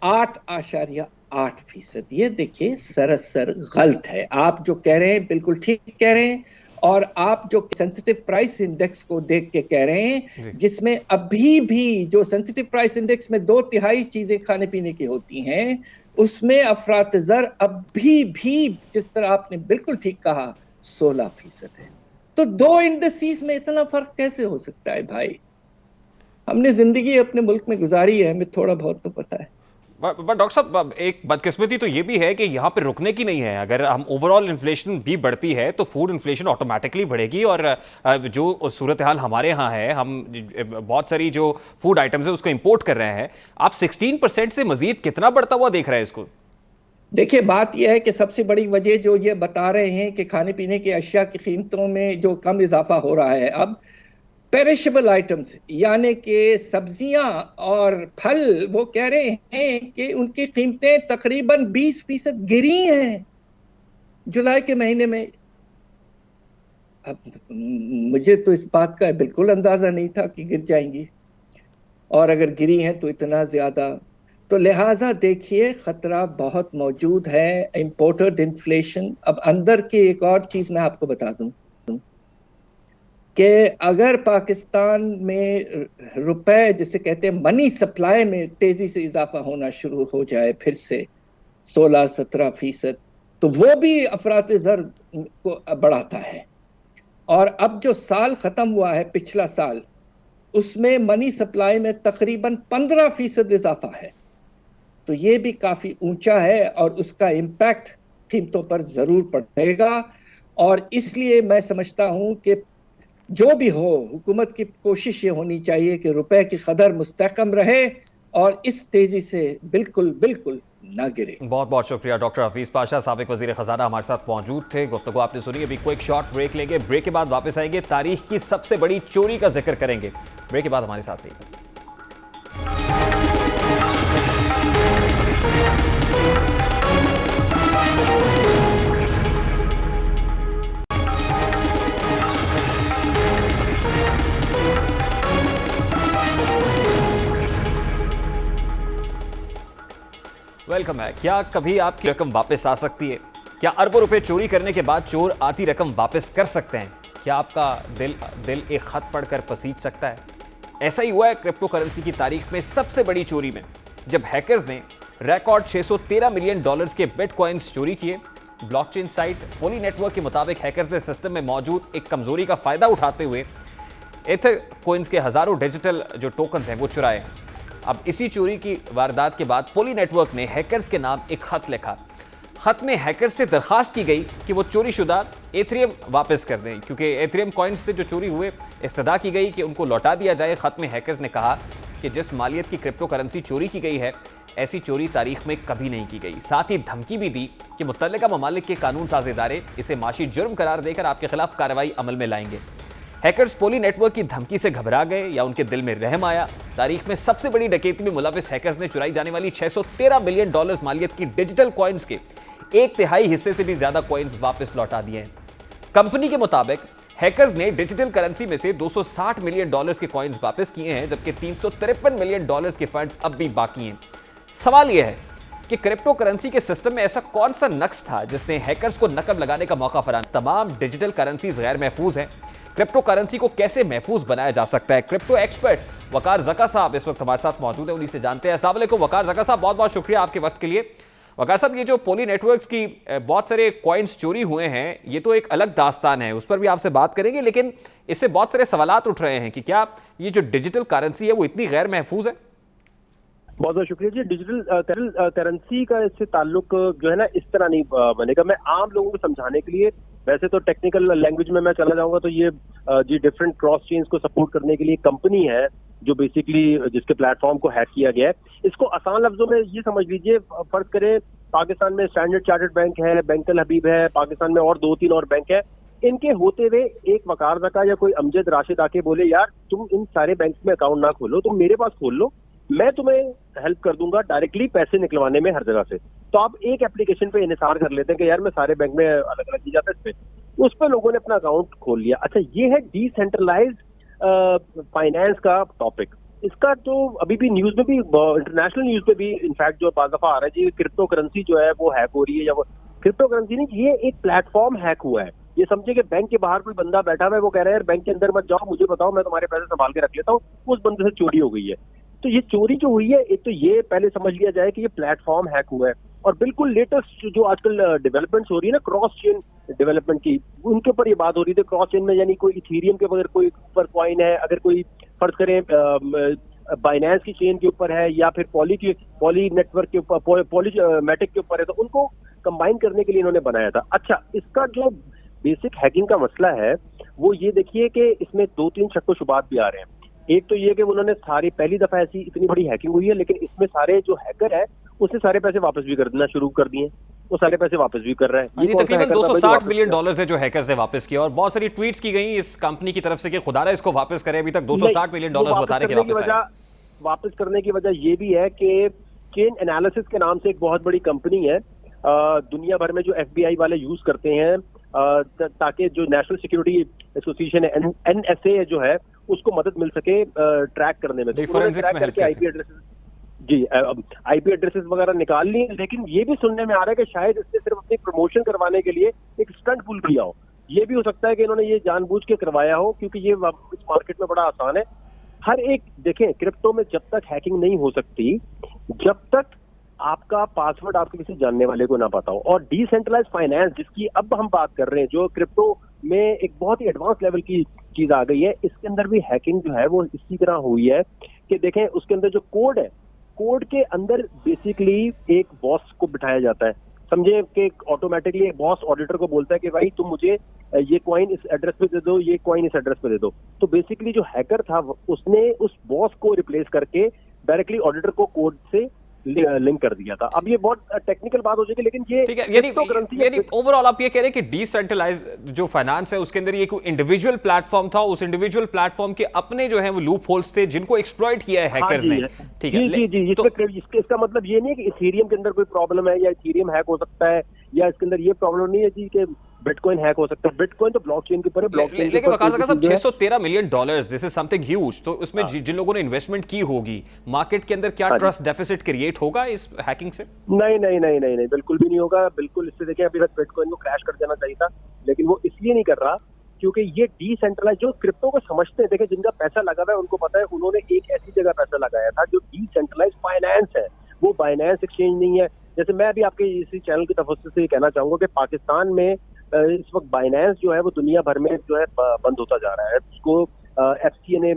8.8%। ये देखिए सरासर गलत है। आप जो कह रहे हैं बिल्कुल ठीक कह रहे हैं, और आप जो सेंसिटिव प्राइस इंडेक्स को देख के कह रहे हैं, जिसमें अभी भी जो सेंसिटिव प्राइस इंडेक्स में 2/3 चीजें खाने पीने की होती हैं, उसमें अफरात-ए-ज़र अभी भी, जिस तरह आपने बिल्कुल ठीक कहा, 16% है। तो दो इंडस्ट्रीज में इतना फर्क कैसे हो सकता है भाई? हमने जिंदगी अपने मुल्क में गुजारी है, हमें थोड़ा बहुत तो पता है। बट डॉक्टर साहब, एक बदकिस्मती तो ये भी है कि यहाँ पे रुकने की नहीं है। अगर हम ओवरऑल इन्फ्लेशन भी बढ़ती है तो फूड इन्फ्लेशन ऑटोमेटिकली बढ़ेगी, और जो सूरत हाल हमारे यहाँ है, हम बहुत सारी जो फूड आइटम्स है उसको इंपोर्ट कर रहे हैं। आप 16% से मजीद कितना बढ़ता हुआ देख रहे हैं इसको? देखिए, बात यह है कि सबसे बड़ी वजह जो ये बता रहे हैं कि खाने पीने की अशिया की कीमतों में जो कम इजाफा हो रहा है, अब पेरिशेबल आइटम्स यानी कि सब्जियां और फल, वो कह रहे हैं कि उनकी कीमतें तकरीबन 20% गिरी हैं जुलाई के महीने में। अब मुझे तो इस बात का बिल्कुल अंदाजा नहीं था कि गिर जाएंगी, और अगर गिरी हैं तो इतना ज्यादा। तो लिहाजा देखिए, खतरा बहुत मौजूद है, इंपोर्टेड इन्फ्लेशन। अब अंदर की एक और चीज मैं आपको बता दूं कि अगर पाकिस्तान में रुपए, जिसे कहते हैं मनी सप्लाई में तेजी से इजाफा होना शुरू हो जाए फिर से 16-17%, तो वो भी अफरात-ए-ज़र को बढ़ाता है। और अब जो साल खत्म हुआ है, पिछला साल, उसमें मनी सप्लाई में तकरीबन 15% इजाफा है। तो ये भी काफी ऊंचा है, और उसका इम्पैक्ट कीमतों पर जरूर पड़ेगा। और इसलिए मैं समझता हूं कि जो भी हो, हुकूमत की कोशिश ये होनी चाहिए कि रुपए की कदर मुस्तहकम रहे, और इस तेजी से बिल्कुल बिल्कुल न गिरे। बहुत बहुत शुक्रिया डॉक्टर हफीज पाशा, साबिक वजीर खजाना हमारे साथ मौजूद थे। गुफ्तगू आपने सुनी। अभी क्विक शॉर्ट ब्रेक लेंगे, ब्रेक के बाद वापस आएंगे, तारीख की सबसे बड़ी चोरी का जिक्र करेंगे। ब्रेक के बाद हमारे साथ रहिए। वेलकम है। क्या कभी आपकी रकम वापस आ सकती है? क्या अरबों रुपए चोरी करने के बाद चोर आधी रकम वापस कर सकते हैं? क्या आपका दिल एक खत पढ़कर पसीज सकता है? ऐसा ही हुआ है क्रिप्टो करेंसी की तारीख में सबसे बड़ी चोरी में, जब हैकर्स ने रिकॉर्ड $613 मिलियन के बिटकॉइंस चोरी किए। ब्लॉकचेन साइट पोली नेटवर्क के मुताबिक हैकर्स ने सिस्टम में मौजूद एक कमजोरी का फायदा उठाते हुए एथर कॉइन्स के हजारों डिजिटल जो टोकन्स हैं वो चुराए। अब इसी चोरी की वारदात के बाद पोली नेटवर्क ने हैकर्स के नाम एक खत लिखा। खत में हैकर्स से दरखास्त की गई कि वो चोरीशुदा एथेरियम वापस कर दें, क्योंकि एथेरियम कॉइन्स से जो चोरी हुए इस्तदा की गई कि उनको लौटा दिया जाए। खत में हैकर्स ने कहा कि जिस मालियत की क्रिप्टो करेंसी चोरी की गई है, ऐसी चोरी तारीख में कभी नहीं की गई। साथ ही धमकी भी दी कि मुतल्लिका ममालिक के कानून साज इदारे इसे माशी जुर्म करार देकर आपके खिलाफ कार्रवाई अमल में लाएंगे। हैकर्स पोली नेटवर्क की धमकी से घबरा गए या उनके दिल में रहम आया। तारीख में सबसे बड़ी डकैती में मुलविस हैकर्स ने चुराई जाने वाली $613 मिलियन मालियत की डिजिटल कॉइन्स के 1/3 हिस्से से भी ज्यादा कॉइन्स वापस लौटा दिए हैं। कंपनी के मुताबिक हैकर्स ने डिजिटल करेंसी में से $260 मिलियन के कॉइन्स वापस किए हैं, जबकि $353 मिलियन के फंड्स अब भी बाकी हैं। सवाल यह है कि क्रिप्टो करेंसी के सिस्टम में ऐसा कौन सा नक्श था जिसने हैकर्स को नकब लगाने का मौका फराहम। तमाम डिजिटल करेंसीज गैर महफूज हैं। क्रिप्टो करेंसी को कैसे महफूज बनाया जा सकता है? क्रिप्टो एक्सपर्ट वकार ज़का साहब इस वक्त हमारे साथ मौजूद है, उन्हीं से जानते हैं। अस्सलाम वालेकुम वकार ज़का साहब, बहुत बहुत शुक्रिया आपके वक्त के लिए। वकार साहब, ये जो पोली नेटवर्क्स की बहुत सारे कॉइन्स चोरी हुए हैं, ये तो एक अलग दास्तान है, उस पर भी आपसे बात करेंगे, लेकिन इससे बहुत सारे सवालात उठ रहे हैं कि क्या ये जो डिजिटल करेंसी है वो इतनी गैर महफूज है? बहुत बहुत शुक्रिया जी। डिजिटल करेंसी का इससे ताल्लुक जो है ना इस तरह नहीं बनेगा। मैं आम लोगों को समझाने के लिए, वैसे तो टेक्निकल लैंग्वेज में मैं चला जाऊंगा तो ये जी डिफरेंट क्रॉस चेन्स को सपोर्ट करने के लिए कंपनी है जो बेसिकली जिसके प्लेटफॉर्म को हैक किया गया है। इसको आसान लफ्जों में ये समझ लीजिए, फर्ज करें पाकिस्तान में स्टैंडर्ड चार्टर्ड बैंक है, बैंक अल हबीब है, पाकिस्तान में और 2-3 और बैंक है। इनके होते हुए एक वकार ज़का या कोई अमजद राशिद आके बोले यार तुम इन सारे बैंक में अकाउंट ना खोलो, तुम मेरे पास खोल लो, मैं तुम्हें हेल्प कर दूंगा डायरेक्टली पैसे निकलवाने में हर जगह से। तो आप एक एप्लीकेशन पे इन्हिसार कर लेते हैं कि यार मैं सारे बैंक में अलग अलग की जाता है, इस पे उस पर लोगों ने अपना अकाउंट खोल लिया। अच्छा, ये है डिसेंट्रलाइज्ड फाइनेंस का टॉपिक। इसका तो अभी भी न्यूज में भी, इंटरनेशनल न्यूज पे भी इनफैक्ट जो बार दफा आ रहा है जी क्रिप्टो करेंसी जो है वो हैक हो रही है, या वो क्रिप्टो करेंसी नहीं, ये एक प्लेटफॉर्म हैक हुआ है। ये समझे कि बैंक के बाहर कोई बंदा बैठा हुआ है, वो कह रहा है यार बैंक के अंदर मत जाओ, मुझे बताओ, मैं तुम्हारे पैसे संभाल के रख लेता हूँ। उस बंदे से चोरी हो गई है। तो ये चोरी जो हुई है, एक तो ये पहले समझ लिया जाए कि ये प्लेटफॉर्म हैक हुआ है। और बिल्कुल लेटेस्ट जो आजकल डेवलपमेंट्स हो रही है ना क्रॉस चेन डेवलपमेंट की, उनके ऊपर ये बात हो रही थी। क्रॉस चेन में यानी कोई इथेरियम के अगर कोई ऊपर कॉइन है, अगर कोई फर्ज करें बाइनेंस की चेन के ऊपर है या फिर पॉली नेटवर्क के ऊपर, पॉलीमेटिक के ऊपर है, तो उनको कंबाइन करने के लिए इन्होंने बनाया था। अच्छा, इसका जो बेसिक हैकिंग का मसला है वो ये देखिए कि इसमें 2-3 शक व शुबात भी आ रहे हैं। एक तो ये कि उन्होंने सारी पहली दफा ऐसी इतनी बड़ी हैकिंग हुई है, लेकिन इसमें सारे जो हैकर है उसने सारे पैसे वापस भी कर देना शुरू कर दिए, वो सारे पैसे वापस भी कर रहा है। ये तकरीबन $260 मिलियन है जो हैकर्स ने वापस किया, और बहुत सारी ट्वीट्स की गई इस कंपनी की तरफ से कि खुदारा इसको वापस करे। अभी तक $260 मिलियन बता रहे कि वापस करने की वजह ये भी है कि चेन एनालिसिस के नाम से एक बहुत बड़ी कंपनी है दुनिया भर में जो FBI वाले यूज करते हैं, ताकि जो नेशनल सिक्योरिटी एसोसिएशन है NSA जो है उसको मदद मिल सके ट्रैक करने में। IP एड्रेसेस वगैरह निकाल लिए, लेकिन ये भी सुनने में आ रहा है कि शायद इसने सिर्फ अपनी प्रमोशन करवाने के लिए एक स्टंट पुल किया हो। ये भी हो सकता है कि इन्होंने ये जानबूझ के करवाया हो, क्योंकि ये इस मार्केट में बड़ा आसान है। हर एक देखें, क्रिप्टो में जब तक हैकिंग नहीं हो सकती, जब तक आपका पासवर्ड आपके किसी जानने वाले को ना पता हो। और डिसेंट्रलाइज्ड फाइनेंस जिसकी अब हम बात कर रहे हैं, जो क्रिप्टो में एक बहुत ही एडवांस लेवल की चीज आ गई है, इसके अंदर भी हैकिंग जो है वो इसी तरह हुई है कि देखें उसके अंदर जो कोड है, कोड के अंदर बेसिकली एक बॉस को बिठाया जाता है। समझे कि ऑटोमेटिकली एक बॉस ऑडिटर को बोलता है कि भाई तुम मुझे ये कॉइन इस एड्रेस पे दे दो, ये कॉइन इस एड्रेस पे दे दो। तो बेसिकली जो हैकर था उसने उस बॉस को रिप्लेस करके डायरेक्टली ऑडिटर को कोड से लिंक कर दिया था। अब ये बहुत टेक्निकल बात हो जाएगी, लेकिन ये ठीक है, यानी ओवरऑल आप ये कह रहे हैं कि डिसेंट्रलाइज जो फाइनेंस है उसके अंदर ये कोई इंडिविजुअल प्लेटफॉर्म था, उस इंडिविजुअल प्लेटफॉर्म के अपने जो है वो लूप होल्स थे जिनको एक्सप्लॉइट किया है हैकर्स ने। ठीक है जी, इसका मतलब ये नहीं है कि इथेरियम के अंदर कोई प्रॉब्लम है या इथेरियम हैक हो सकता है या इसके अंदर ये प्रॉब्लम नहीं है जी कि बिटकॉइन हैक हो सकता है। बिटकॉइन तो ब्लॉकचेन के ऊपर है, ब्लॉकचेन लेकिन वकार साहब $613 million, this is something huge. तो उसमें जिन लोगों ने इन्वेस्टमेंट की होगी मार्केट के अंदर, क्या ट्रस्ट डेफिसिट क्रिएट होगा इस हैकिंग से? नहीं, बिल्कुल भी नहीं होगा। बिल्कुल इससे देखिए अभी तक बिटकॉइन को क्रैश कर जाना चाहिए था, लेकिन वो इसलिए नहीं कर रहा क्योंकि ये डिसेंट्रलाइज जो क्रिप्टो को समझते हैं, देखिए जिनका पैसा लगा हुआ है उनको पता है, उन्होंने एक ऐसी जगह पैसा लगाया था जो डिसेंट्रलाइज फाइनेंस है, वो बाइनेंस एक्सचेंज नहीं है। जैसे मैं अभी आपके इसी चैनल की तरफ से ये कहना चाहूंगा कि पाकिस्तान में इस वक्त बाइनेंस जो है वो दुनिया भर में जो है बंद होता जा रहा है। उसको FCA ने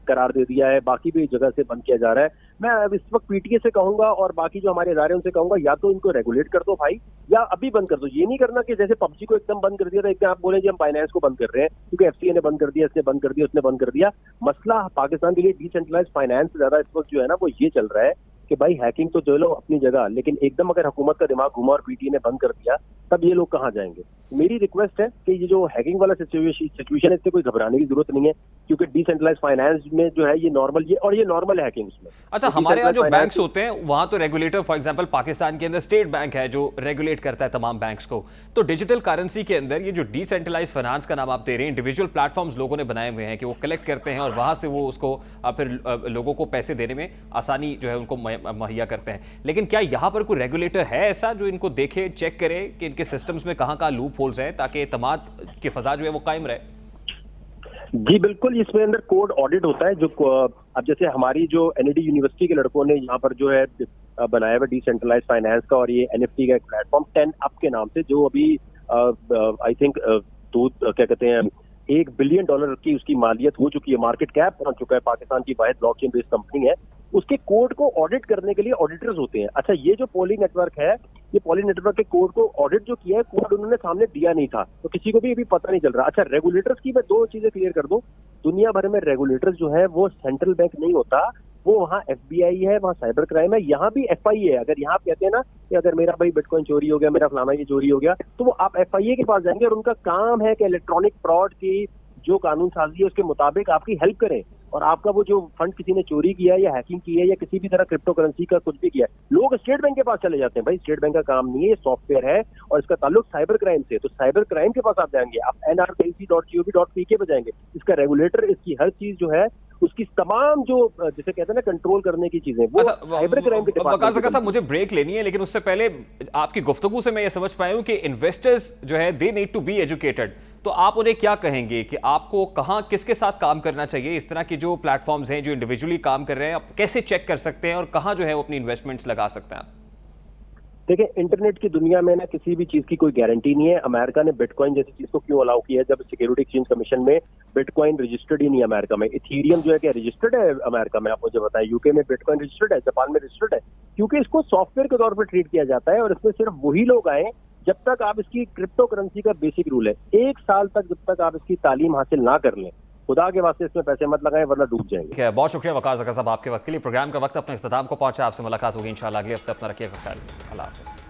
करार दे दिया है, बाकी भी जगह से बंद किया जा रहा है। मैं अब इस वक्त PTA से कहूंगा और बाकी जो हमारे इदारे उनसे कहूंगा, या तो इनको रेगुलेट कर दो भाई, या अभी बंद कर दो। ये नहीं करना कि जैसे PUBG को एकदम बंद कर दिया था, एकदम आप बोले जी हम बाइनेंस को बंद कर रहे हैं क्योंकि FCA ने बंद कर दिया, इसने बंद कर दिया, उसने बंद कर दिया। मसला पाकिस्तान के लिए डिसेंट्रलाइज फाइनेंस से ज्यादा इस वक्त जो है ना वो ये चल रहा है कि भाई हैकिंग तो चलो अपनी जगह, लेकिन एकदम अगर हुकूमत का दिमाग घुमा और PTA ने बंद कर दिया तब ये लोग कहाँ जाएंगे। मेरी रिक्वेस्ट है कि ये जो हैकिंग वाला सिचुएशन है इससे कोई घबराने की जरूरत नहीं है, क्योंकि डिसेंट्रलाइज फाइनेंस में जो है ये नॉर्मल है हैकिंग उसमें। अच्छा, हमारे यहाँ जो बैंक्स होते हैं वहां तो रेगुलेटर, फॉर एग्जांपल पाकिस्तान के अंदर स्टेट बैंक है जो रेगुलेट करता है तमाम बैंक्स को। तो डिजिटल करेंसी के अंदर ये जो डिसेंट्रलाइज फाइनेंस का नाम आप दे रहे हैं, इंडिविजुअल प्लेटफॉर्म्स लोगों ने बनाए हुए हैं कि वो कलेक्ट करते हैं और वहां से वो उसको फिर लोगों को पैसे देने में आसानी जो है उनको मुहैया करते हैं। लेकिन क्या यहाँ पर कोई रेगुलेटर है ऐसा जो इनको देखे, चेक करे कि इनके सिस्टम्स में कहाँ लूप होल्स हैं ताकि एतमाद की फजा जो है वो कायम रहे? जी बिल्कुल, इसमें अंदर कोड ऑडिट होता है जो अब जैसे हमारी जो NAD यूनिवर्सिटी के लड़कों ने यहाँ पर जो है बनाया हुआ डिसेंट्रलाइज फाइनेंस का और ये NFT का एक प्लेटफॉर्म 10up के नाम से, जो अभी आई थिंक क्या कहते हैं $1 बिलियन की उसकी मालियत हो चुकी है, मार्केट कैप पहुंच चुका है, पाकिस्तान की वाहिद ब्लॉकचेन बेस्ड कंपनी है। उसके कोड को ऑडिट करने के लिए ऑडिटर्स होते हैं। अच्छा, ये जो पॉली नेटवर्क है, ये पॉली नेटवर्क के कोड को ऑडिट जो किया है, कोड उन्होंने सामने दिया नहीं था, तो किसी को भी अभी पता नहीं चल रहा। अच्छा, रेगुलेटर्स की मैं दो चीजें क्लियर कर दूं। दुनिया भर में रेगुलेटर्स जो है वो सेंट्रल बैंक नहीं होता, वो वहाँ FBI है, वहाँ साइबर क्राइम है, यहाँ भी FIA है। अगर यहाँ आप कहते हैं ना कि अगर मेरा भाई बिटकॉइन चोरी हो गया, मेरा फलाना ये चोरी हो गया, तो वो आप FIA के पास जाएंगे और उनका काम है कि इलेक्ट्रॉनिक फ्रॉड की जो कानून साजी है उसके मुताबिक आपकी हेल्प करें, और आपका वो जो फंड किसी ने चोरी किया है या हैकिंग की है या किसी भी तरह क्रिप्टो करेंसी का कुछ भी किया है, लोग स्टेट बैंक के पास चले जाते हैं। भाई स्टेट बैंक का काम नहीं है, ये सॉफ्टवेयर है और इसका ताल्लुक साइबर क्राइम से, तो साइबर क्राइम के पास आप जाएंगे, आप nrkc.gov.pk पे जाएंगे। इसका रेगुलेटर इसकी हर चीज जो है उसकी तमाम जो जिसे कहते हैं ना कंट्रोल करने की चीजें, वो साइबर क्राइम के डिपार्टमेंट। साहब मुझे ब्रेक लेनी है, लेकिन उससे पहले आपकी गुफ्तगू से मैं ये समझ पाया हूं कि इन्वेस्टर्स जो है they need to be educated. तो आप उन्हें क्या कहेंगे कि आपको कहां किसके साथ काम करना चाहिए? इस तरह की जो प्लेटफॉर्म्स हैं जो इंडिविजुअली काम कर रहे हैं, आप कैसे चेक कर सकते हैं और कहां जो है वो अपनी इन्वेस्टमेंट्स लगा सकते हैं? देखिए, इंटरनेट की दुनिया में ना किसी भी चीज की कोई गारंटी नहीं है। अमेरिका ने बिटकॉइन जैसी चीज को क्यों अलाउ किया है, जब सिक्योरिटी एक्सचेंज कमीशन में बिटकॉइन रजिस्टर्ड ही नहीं है अमेरिका में। इथेरियम जो है क्या रजिस्टर्ड है अमेरिका में? आप मुझे बताएं। यूके में बिटकॉइन रजिस्टर्ड है, जापान में रजिस्टर्ड है, क्योंकि इसको सॉफ्टवेयर के तौर पर ट्रीट किया जाता है और इसमें सिर्फ वही लोग आए जब तक आप इसकी क्रिप्टो करेंसी का बेसिक रूल है 1 साल तक, जब तक आप इसकी तालीम हासिल ना कर लें, खुदा के वास्ते इसमें पैसे मत लगाएं वरना डूब जाएंगे। बहुत शुक्रिया वकार ज़का साहब आपके वक्त के लिए। प्रोग्राम का वक्त अपने इख्तिताम को पहुंचा, आपसे मुलाकात होगी इंशाल्लाह अगले हफ्ते। अपना रखिएगा ख्याल, अल्लाह हाफ़िज़।